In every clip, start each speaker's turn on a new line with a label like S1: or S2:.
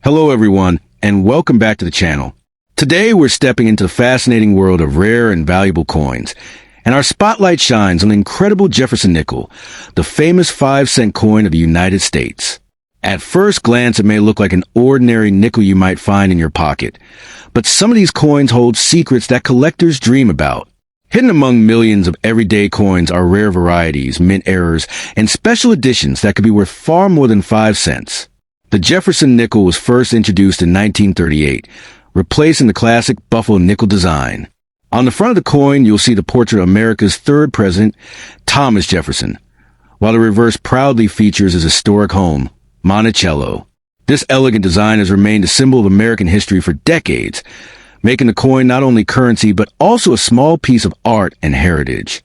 S1: Hello everyone, and welcome back to the channel. Today we're stepping into the fascinating world of rare and valuable coins, and our spotlight shines on the incredible Jefferson nickel, the famous 5-cent coin of the United States. At first glance, it may look like an ordinary nickel you might find in your pocket, but some of these coins hold secrets that collectors dream about. Hidden among millions of everyday coins are rare varieties, mint errors, and special editions that could be worth far more than 5 cents. The Jefferson nickel was first introduced in 1938, replacing the classic buffalo nickel design. On the front of the coin, you'll see the portrait of America's third president, Thomas Jefferson, while the reverse proudly features his historic home, Monticello. This elegant design has remained a symbol of American history for decades, making the coin not only currency but also a small piece of art and heritage.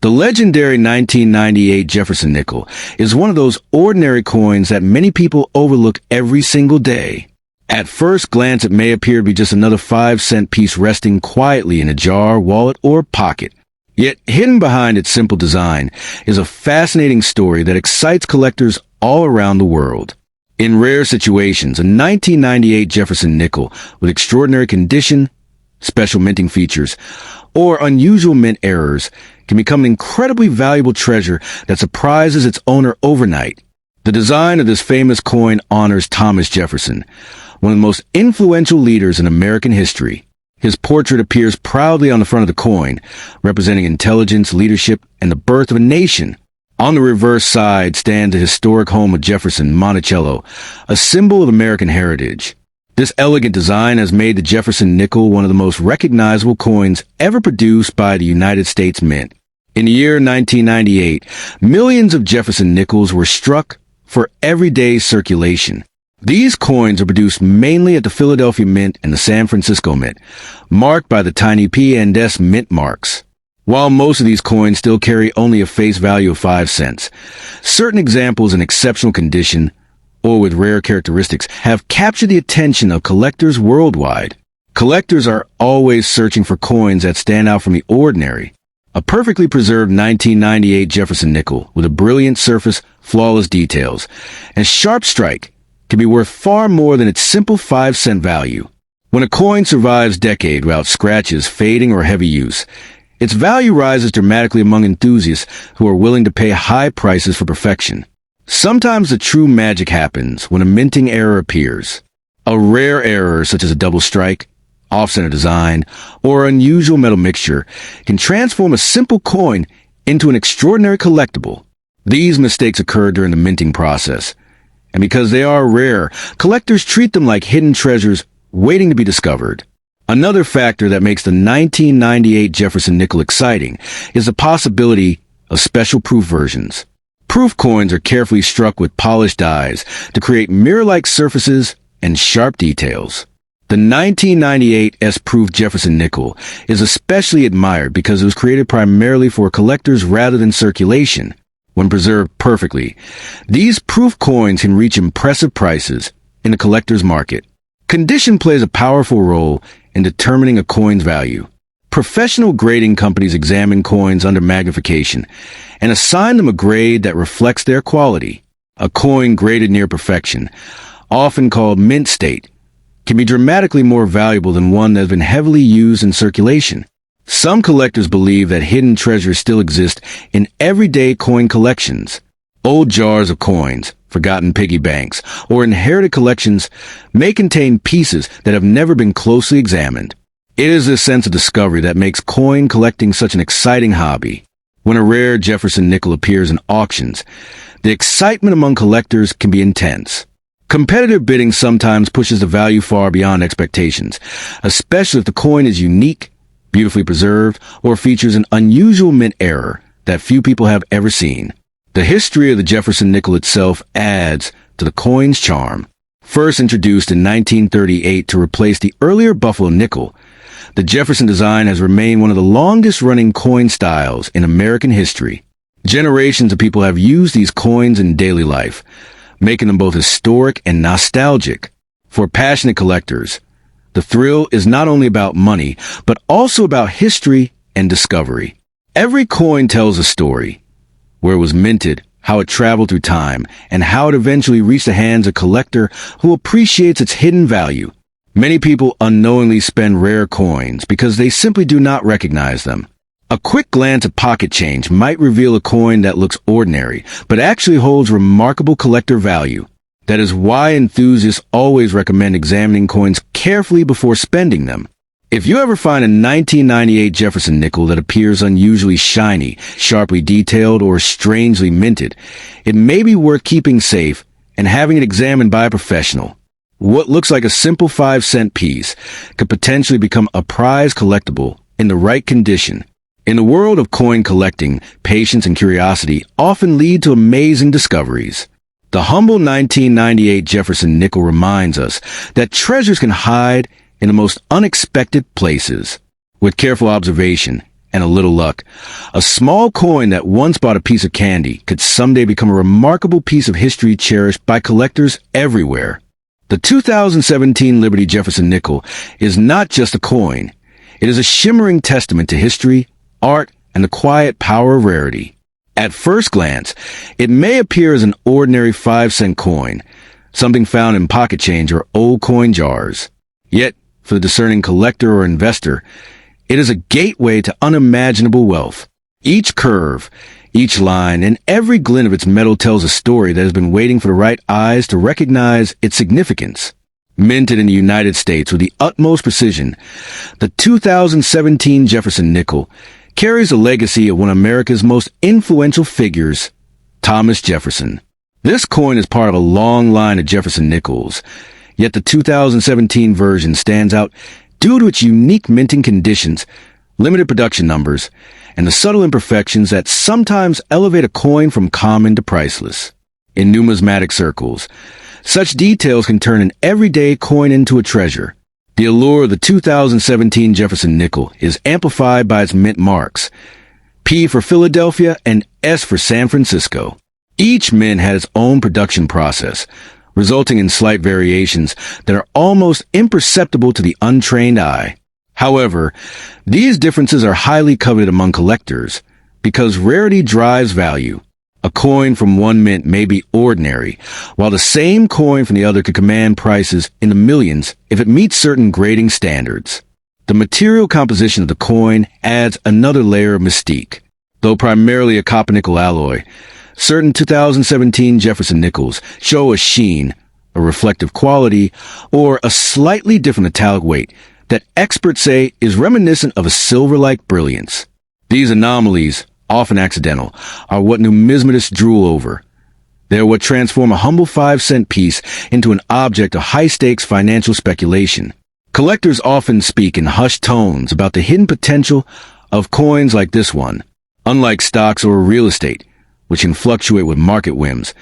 S1: The legendary 1998 Jefferson nickel is one of those ordinary coins that many people overlook every single day. At first glance, it may appear to be just another 5-cent piece resting quietly in a jar, wallet, or pocket. Yet, hidden behind its simple design is a fascinating story that excites collectors all around the world. In rare situations, a 1998 Jefferson nickel with extraordinary condition, special minting features, or unusual mint errors can become an incredibly valuable treasure that surprises its owner overnight. The design of this famous coin honors Thomas Jefferson, one of the most influential leaders in American history. His portrait appears proudly on the front of the coin, representing intelligence, leadership, and the birth of a nation. On the reverse side stands the historic home of Jefferson, Monticello, a symbol of American heritage. This elegant design has made the Jefferson nickel one of the most recognizable coins ever produced by the United States Mint. In the year 1998, millions of Jefferson nickels were struck for everyday circulation. These coins are produced mainly at the Philadelphia Mint and the San Francisco Mint, marked by the tiny P and S mint marks. While most of these coins still carry only a face value of 5 cents, certain examples in exceptional condition or with rare characteristics have captured the attention of collectors worldwide. Collectors are always searching for coins that stand out from the ordinary. A perfectly preserved 1998 Jefferson nickel with a brilliant surface, flawless details, and sharp strike can be worth far more than its simple 5-cent value. When a coin survives decades without scratches, fading, or heavy use, its value rises dramatically among enthusiasts who are willing to pay high prices for perfection. Sometimes the true magic happens when a minting error appears. A rare error such as a double strike, off-center design, or unusual metal mixture can transform a simple coin into an extraordinary collectible. These mistakes occur during the minting process, and because they are rare, collectors treat them like hidden treasures waiting to be discovered. Another factor that makes the 1998 Jefferson nickel exciting is the possibility of special proof versions. Proof coins are carefully struck with polished dies to create mirror-like surfaces and sharp details. The 1998 S-proof Jefferson nickel is especially admired because it was created primarily for collectors rather than circulation. When preserved perfectly, these proof coins can reach impressive prices in the collector's market. Condition plays a powerful role in determining a coin's value. Professional grading companies examine coins under magnification and assign them a grade that reflects their quality. A coin graded near perfection, often called mint state, can be dramatically more valuable than one that has been heavily used in circulation. Some collectors believe that hidden treasures still exist in everyday coin collections. Old jars of coins, forgotten piggy banks, or inherited collections may contain pieces that have never been closely examined. It is this sense of discovery that makes coin collecting such an exciting hobby. When a rare Jefferson nickel appears in auctions, the excitement among collectors can be intense. Competitive bidding sometimes pushes the value far beyond expectations, especially if the coin is unique, beautifully preserved, or features an unusual mint error that few people have ever seen. The history of the Jefferson nickel itself adds to the coin's charm. First introduced in 1938 to replace the earlier buffalo nickel, the Jefferson design has remained one of the longest-running coin styles in American history. Generations of people have used these coins in daily life, making them both historic and nostalgic. For passionate collectors, the thrill is not only about money, but also about history and discovery. Every coin tells a story, where it was minted, how it traveled through time, and how it eventually reached the hands of a collector who appreciates its hidden value. Many people unknowingly spend rare coins because they simply do not recognize them. A quick glance at pocket change might reveal a coin that looks ordinary, but actually holds remarkable collector value. That is why enthusiasts always recommend examining coins carefully before spending them. If you ever find a 1998 Jefferson nickel that appears unusually shiny, sharply detailed, or strangely minted, it may be worth keeping safe and having it examined by a professional. What looks like a simple 5-cent piece could potentially become a prized collectible in the right condition. In the world of coin collecting, patience and curiosity often lead to amazing discoveries. The humble 1998 Jefferson nickel reminds us that treasures can hide in the most unexpected places. With careful observation and a little luck, a small coin that once bought a piece of candy could someday become a remarkable piece of history cherished by collectors everywhere. The 2017 Liberty Jefferson nickel is not just a coin. It is a shimmering testament to history, art, and the quiet power of rarity. At first glance, it may appear as an ordinary 5-cent coin, something found in pocket change or old coin jars. Yet, for the discerning collector or investor, it is a gateway to unimaginable wealth. Each curve, each line, and every glint of its metal tells a story that has been waiting for the right eyes to recognize its significance. Minted in the United States with the utmost precision, the 2017 Jefferson nickel carries the legacy of one of America's most influential figures, Thomas Jefferson. This coin is part of a long line of Jefferson nickels, yet the 2017 version stands out due to its unique minting conditions, limited production numbers, and the subtle imperfections that sometimes elevate a coin from common to priceless. In numismatic circles, such details can turn an everyday coin into a treasure. The allure of the 2017 Jefferson nickel is amplified by its mint marks, P for Philadelphia and S for San Francisco. Each mint had its own production process, resulting in slight variations that are almost imperceptible to the untrained eye. However, these differences are highly coveted among collectors because rarity drives value. A coin from one mint may be ordinary, while the same coin from the other could command prices in the millions if it meets certain grading standards. The material composition of the coin adds another layer of mystique. Though primarily a copper-nickel alloy, certain 2017 Jefferson nickels show a sheen, a reflective quality, or a slightly different metallic weight that experts say is reminiscent of a silver-like brilliance. These anomalies, often accidental, are what numismatists drool over. They are what transform a humble 5-cent piece into an object of high-stakes financial speculation. Collectors often speak in hushed tones about the hidden potential of coins like this one. Unlike stocks or real estate, which can fluctuate with market whims,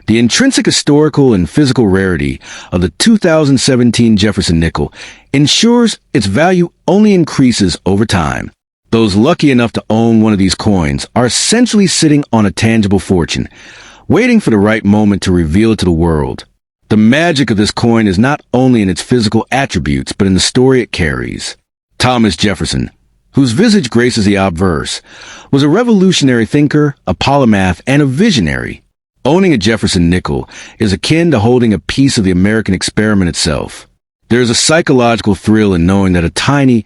S1: the intrinsic historical and physical rarity of the 2017 Jefferson nickel ensures its value only increases over time. Those lucky enough to own one of these coins are essentially sitting on a tangible fortune, waiting for the right moment to reveal it to the world. The magic of this coin is not only in its physical attributes, but in the story it carries. Thomas Jefferson, whose visage graces the obverse, was a revolutionary thinker, a polymath, and a visionary. Owning a Jefferson nickel is akin to holding a piece of the American experiment itself. There is a psychological thrill in knowing that a tiny,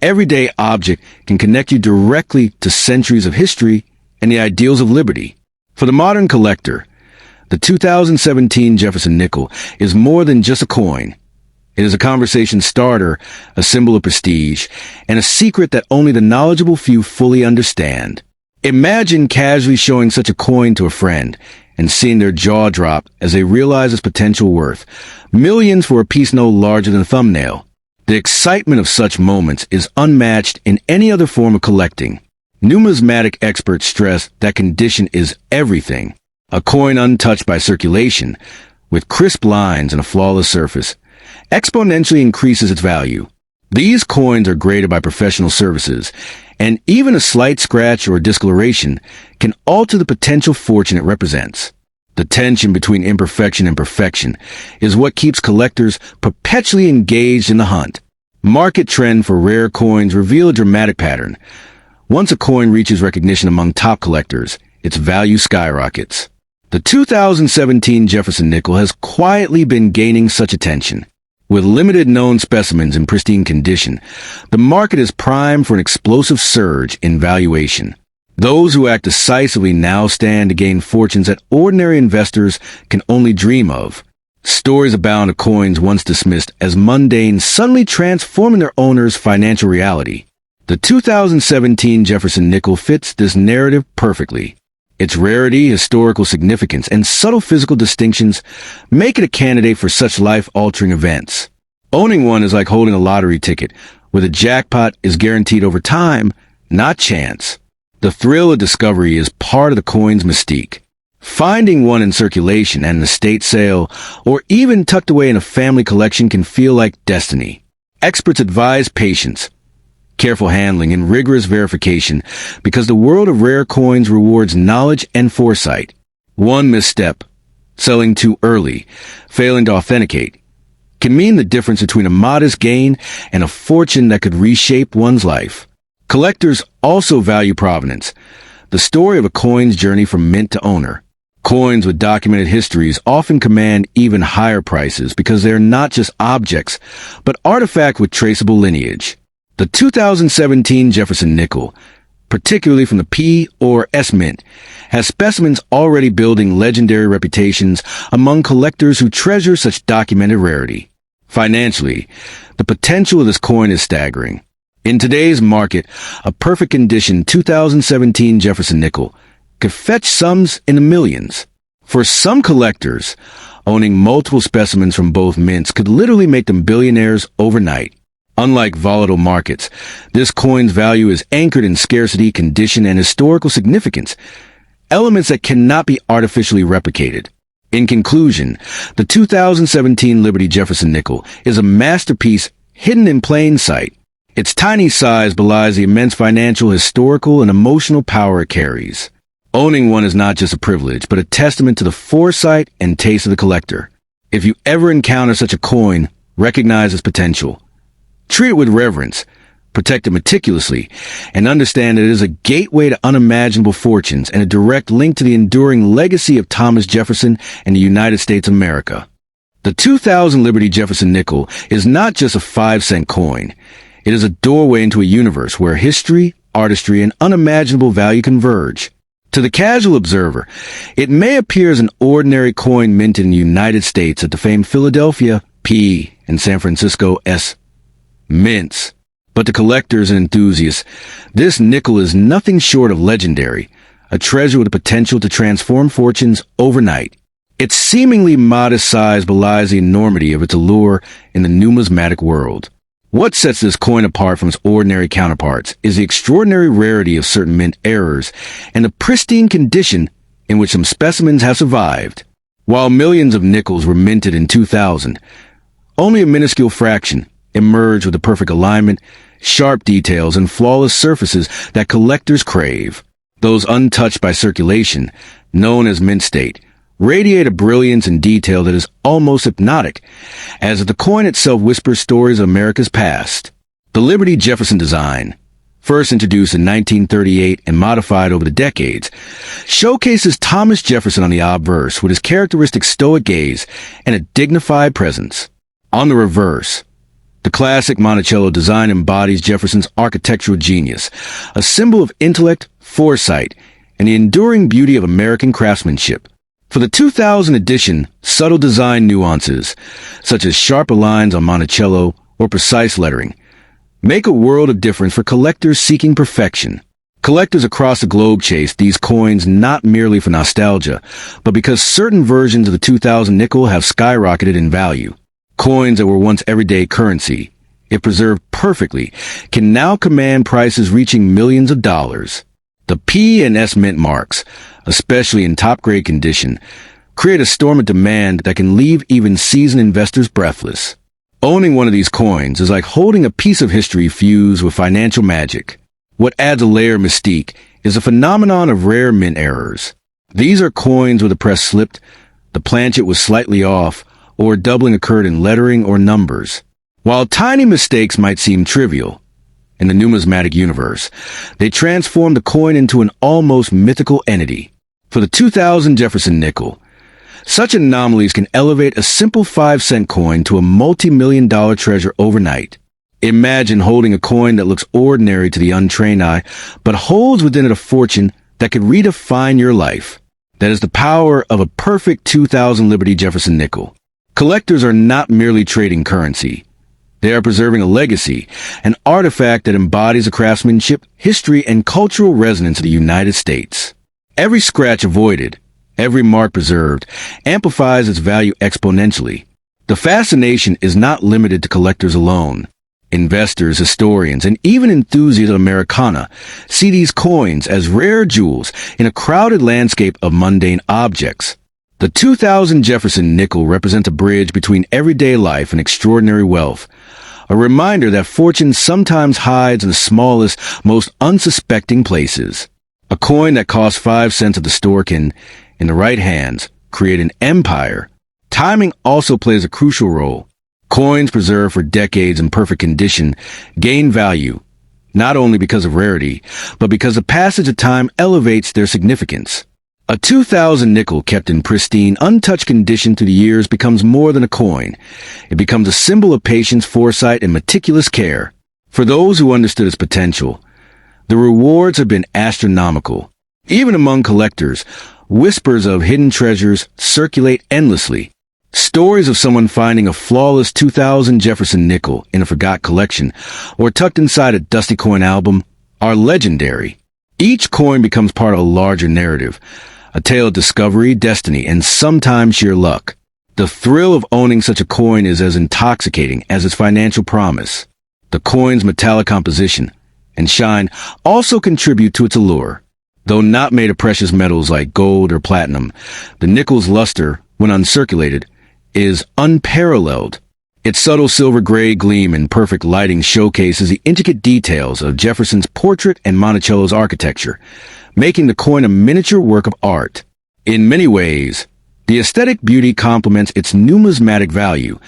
S1: everyday object can connect you directly to centuries of history and the ideals of liberty. For the modern collector, the 2017 Jefferson nickel is more than just a coin. It is a conversation starter, a symbol of prestige, and a secret that only the knowledgeable few fully understand. Imagine casually showing such a coin to a friend and seeing their jaw drop as they realize its potential worth. Millions for a piece no larger than a thumbnail. The excitement of such moments is unmatched in any other form of collecting. Numismatic experts stress that condition is everything. A coin untouched by circulation, with crisp lines and a flawless surface, exponentially increases its value. These coins are graded by professional services, and even a slight scratch or discoloration can alter the potential fortune it represents. The tension between imperfection and perfection is what keeps collectors perpetually engaged in the hunt. Market trend for rare coins reveal a dramatic pattern. Once a coin reaches recognition among top collectors, its value skyrockets. The 2017 Jefferson nickel has quietly been gaining such attention. With limited known specimens in pristine condition, the market is primed for an explosive surge in valuation. Those who act decisively now stand to gain fortunes that ordinary investors can only dream of. Stories abound of coins once dismissed as mundane suddenly transforming their owner's financial reality. The 2017 Jefferson nickel fits this narrative perfectly. Its rarity, historical significance, and subtle physical distinctions make it a candidate for such life-altering events. Owning one is like holding a lottery ticket, where the jackpot is guaranteed over time, not chance. The thrill of discovery is part of the coin's mystique. Finding one in circulation at an estate sale, or even tucked away in a family collection can feel like destiny. Experts advise patience, careful handling, and rigorous verification because the world of rare coins rewards knowledge and foresight. One misstep, selling too early, failing to authenticate, can mean the difference between a modest gain and a fortune that could reshape one's life. Collectors also value provenance, the story of a coin's journey from mint to owner. Coins with documented histories often command even higher prices because they are not just objects, but artifacts with traceable lineage. The 2017 Jefferson nickel, particularly from the P or S mint, has specimens already building legendary reputations among collectors who treasure such documented rarity. Financially, the potential of this coin is staggering. In today's market, a perfect condition 2017 Jefferson nickel could fetch sums in the millions. For some collectors, owning multiple specimens from both mints could literally make them billionaires overnight. Unlike volatile markets, this coin's value is anchored in scarcity, condition, and historical significance, elements that cannot be artificially replicated. In conclusion, the 2017 Liberty Jefferson nickel is a masterpiece hidden in plain sight. Its tiny size belies the immense financial, historical, and emotional power it carries. Owning one is not just a privilege, but a testament to the foresight and taste of the collector. If you ever encounter such a coin, recognize its potential. Treat it with reverence, protect it meticulously, and understand that it is a gateway to unimaginable fortunes and a direct link to the enduring legacy of Thomas Jefferson and the United States of America. The 2000 Liberty Jefferson nickel is not just a 5-cent coin. It is a doorway into a universe where history, artistry, and unimaginable value converge. To the casual observer, it may appear as an ordinary coin minted in the United States at the famed Philadelphia P and San Francisco S mints. But to collectors and enthusiasts, this nickel is nothing short of legendary, a treasure with the potential to transform fortunes overnight. Its seemingly modest size belies the enormity of its allure in the numismatic world. What sets this coin apart from its ordinary counterparts is the extraordinary rarity of certain mint errors and the pristine condition in which some specimens have survived. While millions of nickels were minted in 2000, only a minuscule fraction emerged with the perfect alignment, sharp details, and flawless surfaces that collectors crave. Those untouched by circulation, known as mint state, radiate a brilliance and detail that is almost hypnotic, as if the coin itself whispers stories of America's past. The Liberty Jefferson design, first introduced in 1938 and modified over the decades, showcases Thomas Jefferson on the obverse with his characteristic stoic gaze and a dignified presence. On the reverse, the classic Monticello design embodies Jefferson's architectural genius, a symbol of intellect, foresight, and the enduring beauty of American craftsmanship. For the 2000 edition, subtle design nuances, such as sharper lines on Monticello or precise lettering, make a world of difference for collectors seeking perfection. Collectors across the globe chase these coins not merely for nostalgia, but because certain versions of the 2000 nickel have skyrocketed in value. Coins that were once everyday currency, if preserved perfectly, can now command prices reaching millions of dollars. The P and S mint marks, especially in top-grade condition, create a storm of demand that can leave even seasoned investors breathless. Owning one of these coins is like holding a piece of history fused with financial magic. What adds a layer of mystique is the phenomenon of rare mint errors. These are coins where the press slipped, the planchet was slightly off, or doubling occurred in lettering or numbers. While tiny mistakes might seem trivial, in the numismatic universe. They transformed the coin into an almost mythical entity. For the 2000 Jefferson nickel, such anomalies can elevate a simple 5-cent coin to a multi-million-dollar treasure overnight. Imagine holding a coin that looks ordinary to the untrained eye, but holds within it a fortune that could redefine your life. That is the power of a perfect 2000 Liberty Jefferson nickel. Collectors are not merely trading currency. They are preserving a legacy, an artifact that embodies the craftsmanship, history, and cultural resonance of the United States. Every scratch avoided, every mark preserved, amplifies its value exponentially. The fascination is not limited to collectors alone. Investors, historians, and even enthusiasts of Americana see these coins as rare jewels in a crowded landscape of mundane objects. The 2000 Jefferson nickel represents a bridge between everyday life and extraordinary wealth, a reminder that fortune sometimes hides in the smallest, most unsuspecting places. A coin that costs 5 cents at the store can, in the right hands, create an empire. Timing also plays a crucial role. Coins preserved for decades in perfect condition gain value, not only because of rarity, but because the passage of time elevates their significance. A 2000 nickel kept in pristine, untouched condition through the years becomes more than a coin. It becomes a symbol of patience, foresight, and meticulous care. For those who understood its potential, the rewards have been astronomical. Even among collectors, whispers of hidden treasures circulate endlessly. Stories of someone finding a flawless 2000 Jefferson nickel in a forgot collection or tucked inside a dusty coin album are legendary. Each coin becomes part of a larger narrative, a tale of discovery, destiny, and sometimes sheer luck. The thrill of owning such a coin is as intoxicating as its financial promise. The coin's metallic composition and shine also contribute to its allure. Though not made of precious metals like gold or platinum, the nickel's luster, when uncirculated, is unparalleled. Its subtle silver-gray gleam and perfect lighting showcases the intricate details of Jefferson's portrait and Monticello's architecture, making the coin a miniature work of art. In many ways, the aesthetic beauty complements its numismatic value,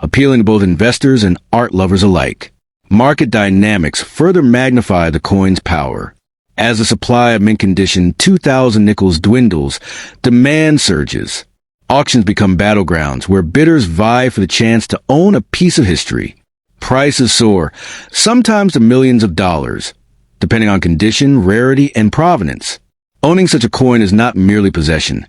S1: appealing to both investors and art lovers alike. Market dynamics further magnify the coin's power. As the supply of mint-condition 2000 nickels dwindles, demand surges. Auctions become battlegrounds where bidders vie for the chance to own a piece of history. Prices soar, sometimes to millions of dollars, depending on condition, rarity, and provenance. Owning such a coin is not merely possession.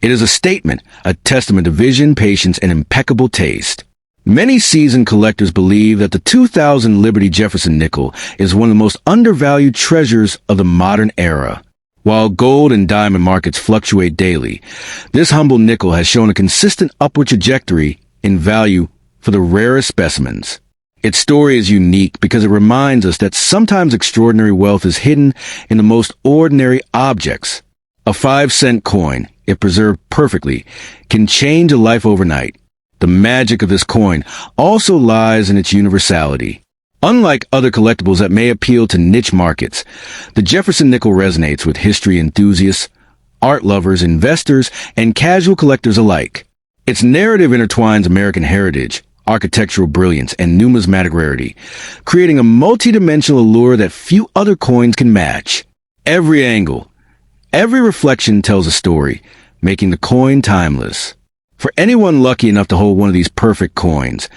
S1: It is a statement, a testament to vision, patience, and impeccable taste. Many seasoned collectors believe that the 2000 Liberty Jefferson nickel is one of the most undervalued treasures of the modern era. While gold and diamond markets fluctuate daily, this humble nickel has shown a consistent upward trajectory in value for the rarest specimens. Its story is unique because it reminds us that sometimes extraordinary wealth is hidden in the most ordinary objects. A 5-cent coin, if preserved perfectly, can change a life overnight. The magic of this coin also lies in its universality. Unlike other collectibles that may appeal to niche markets, the Jefferson nickel resonates with history enthusiasts, art lovers, investors, and casual collectors alike. Its narrative intertwines American heritage, architectural brilliance, and numismatic rarity, creating a multidimensional allure that few other coins can match. Every angle, every reflection tells a story, making the coin timeless. For anyone lucky enough to hold one of these perfect coins,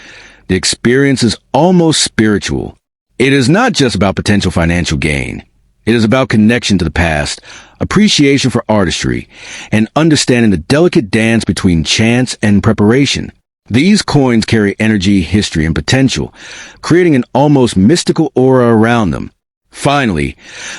S1: the experience is almost spiritual. It is not just about potential financial gain. It is about connection to the past, appreciation for artistry, and understanding the delicate dance between chance and preparation. These coins carry energy, history, and potential, creating an almost mystical aura around them. Finally,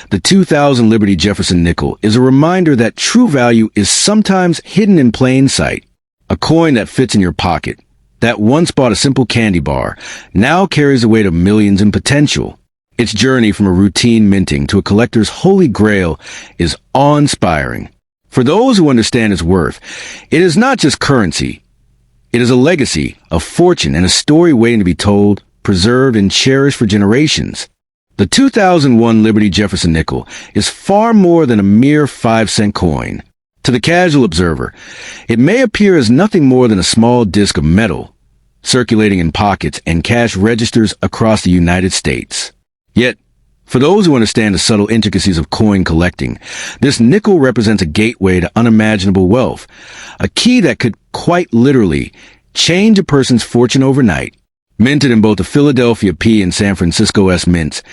S1: the 2000 Liberty Jefferson nickel is a reminder that true value is sometimes hidden in plain sight. A coin that fits in your pocket, that once bought a simple candy bar, now carries the weight of millions in potential. Its journey from a routine minting to a collector's holy grail is awe-inspiring. For those who understand its worth, it is not just currency. It is a legacy, a fortune, and a story waiting to be told, preserved, and cherished for generations. The 2001 Liberty Jefferson nickel is far more than a mere 5-cent coin. To the casual observer, it may appear as nothing more than a small disc of metal, circulating in pockets and cash registers across the United States. Yet, for those who understand the subtle intricacies of coin collecting, this nickel represents a gateway to unimaginable wealth, a key that could quite literally change a person's fortune overnight. Minted in both the Philadelphia P and San Francisco S mints,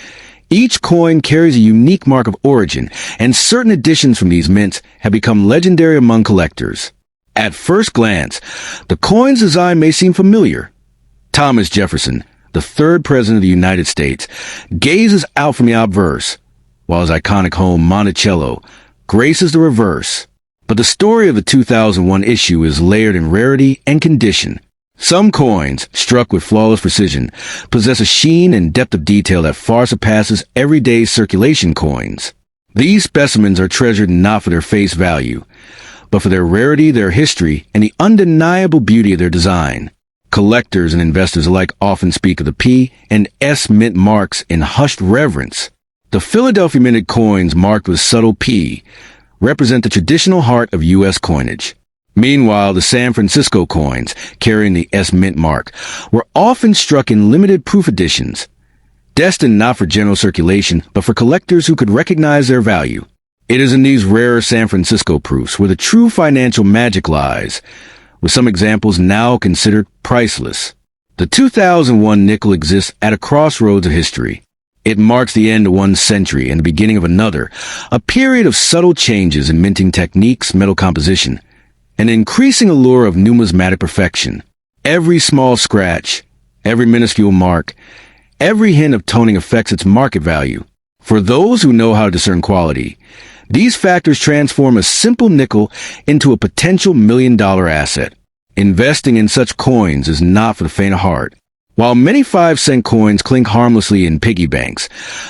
S1: each coin carries a unique mark of origin, and certain editions from these mints have become legendary among collectors. At first glance, the coin's design may seem familiar. Thomas Jefferson, the third president of the United States, gazes out from the obverse, while his iconic home, Monticello, graces the reverse. But the story of the 2001 issue is layered in rarity and condition. Some coins, struck with flawless precision, possess a sheen and depth of detail that far surpasses everyday circulation coins. These specimens are treasured not for their face value, but for their rarity, their history, and the undeniable beauty of their design. Collectors and investors alike often speak of the P and S mint marks in hushed reverence. The Philadelphia minted coins marked with subtle P represent the traditional heart of U.S. coinage. Meanwhile, the San Francisco coins, carrying the S mint mark, were often struck in limited proof editions, destined not for general circulation, but for collectors who could recognize their value. It is in these rarer San Francisco proofs where the true financial magic lies, with some examples now considered priceless. The 2001 nickel exists at a crossroads of history. It marks the end of one century and the beginning of another, a period of subtle changes in minting techniques, metal composition, an increasing allure of numismatic perfection. Every small scratch, every minuscule mark, every hint of toning affects its market value. For those who know how to discern quality, these factors transform a simple nickel into a potential million-dollar asset. Investing in such coins is not for the faint of heart. While many 5-cent coins clink harmlessly in piggy banks,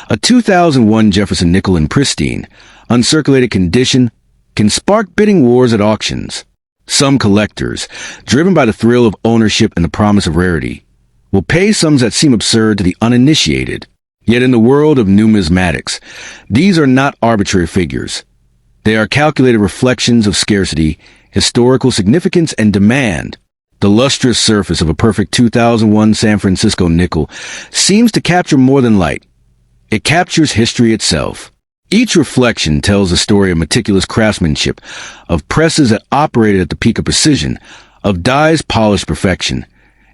S1: a 2001 Jefferson nickel in pristine, uncirculated condition can spark bidding wars at auctions. Some collectors, driven by the thrill of ownership and the promise of rarity, will pay sums that seem absurd to the uninitiated. Yet in the world of numismatics, these are not arbitrary figures. They are calculated reflections of scarcity, historical significance, and demand. The lustrous surface of a perfect 2001 San Francisco nickel seems to capture more than light. It captures history itself. Each reflection tells a story of meticulous craftsmanship, of presses that operated at the peak of precision, of dies polished perfection,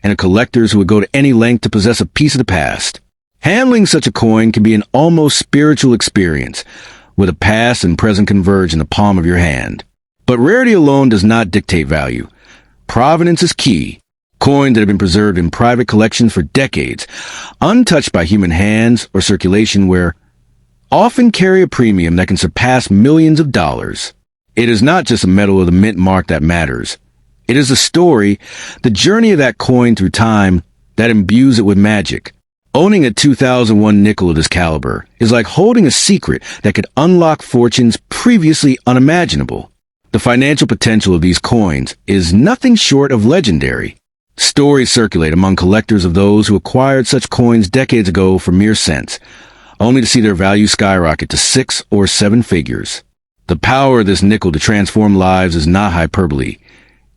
S1: and of collectors who would go to any length to possess a piece of the past. Handling such a coin can be an almost spiritual experience, where the past and present converge in the palm of your hand. But rarity alone does not dictate value. Provenance is key. Coins that have been preserved in private collections for decades, untouched by human hands or circulation where often carry a premium that can surpass millions of dollars. It is not just the metal or the mint mark that matters. It is the story, the journey of that coin through time that imbues it with magic. Owning a 2001 nickel of this caliber is like holding a secret that could unlock fortunes previously unimaginable. The financial potential of these coins is nothing short of legendary. Stories circulate among collectors of those who acquired such coins decades ago for mere cents, only to see their value skyrocket to 6 or 7 figures. The power of this nickel to transform lives is not hyperbole.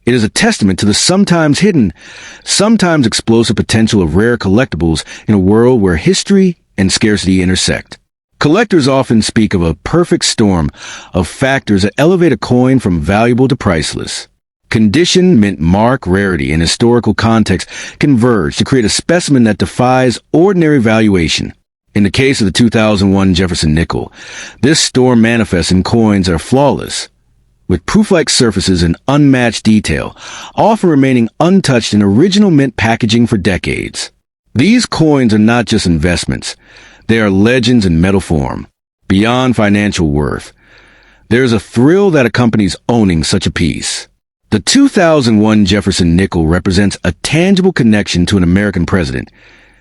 S1: It is a testament to the sometimes hidden, sometimes explosive potential of rare collectibles in a world where history and scarcity intersect. Collectors often speak of a perfect storm of factors that elevate a coin from valuable to priceless. Condition, mint mark, rarity, and historical context converge to create a specimen that defies ordinary valuation. In the case of the 2001 Jefferson nickel, this storm manifests in coins that are flawless, with proof-like surfaces and unmatched detail, often remaining untouched in original mint packaging for decades. These coins are not just investments. They are legends in metal form. Beyond financial worth, there is a thrill that accompanies owning such a piece. The 2001 Jefferson nickel represents a tangible connection to an American president,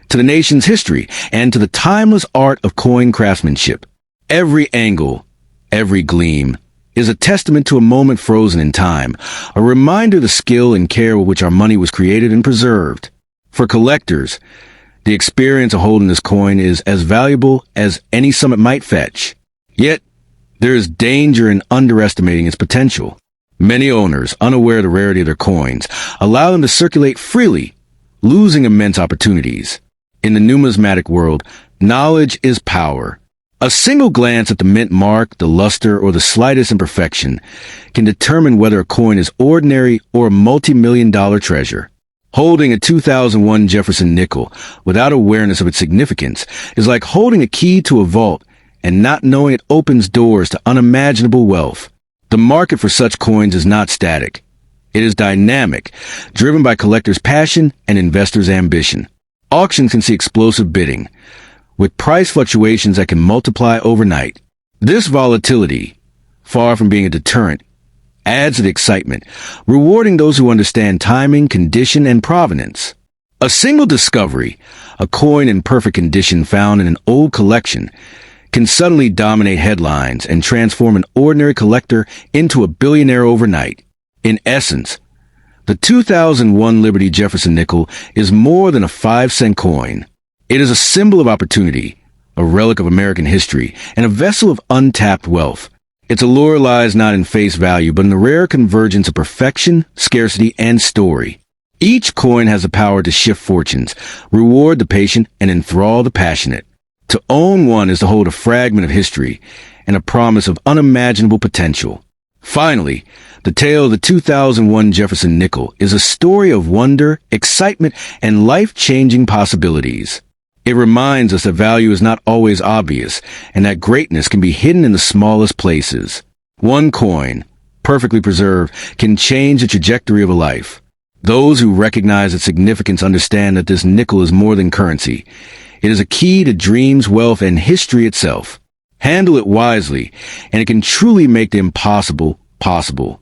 S1: to the nation's history, and to the timeless art of coin craftsmanship. Every angle, every gleam, is a testament to a moment frozen in time, a reminder of the skill and care with which our money was created and preserved. For collectors, the experience of holding this coin is as valuable as any sum it might fetch. Yet, there is danger in underestimating its potential. Many owners, unaware of the rarity of their coins, allow them to circulate freely, losing immense opportunities. In the numismatic world, Knowledge is power. A single glance at the mint mark, the luster, or the slightest imperfection can determine whether a coin is ordinary or a multi-million-dollar treasure. Holding a 2001 Jefferson nickel without awareness of its significance is like holding a key to a vault and not knowing it opens doors to unimaginable wealth. The market for such coins is not static. It is dynamic, driven by collectors' passion and investors' ambition. Auctions can see explosive bidding, with price fluctuations that can multiply overnight. This volatility, far from being a deterrent, adds to the excitement, rewarding those who understand timing, condition, and provenance. A single discovery, a coin in perfect condition found in an old collection, can suddenly dominate headlines and transform an ordinary collector into a billionaire overnight. In essence, the 2001 Liberty Jefferson nickel is more than a 5-cent coin. It is a symbol of opportunity, a relic of American history, and a vessel of untapped wealth. Its allure lies not in face value, but in the rare convergence of perfection, scarcity, and story. Each coin has the power to shift fortunes, reward the patient, and enthrall the passionate. To own one is to hold a fragment of history and a promise of unimaginable potential. Finally, the tale of the 2001 Jefferson nickel is a story of wonder, excitement, and life-changing possibilities. It reminds us that value is not always obvious, and that greatness can be hidden in the smallest places. One coin, perfectly preserved, can change the trajectory of a life. Those who recognize its significance understand that this nickel is more than currency. It is a key to dreams, wealth, and history itself. Handle it wisely, and it can truly make the impossible possible.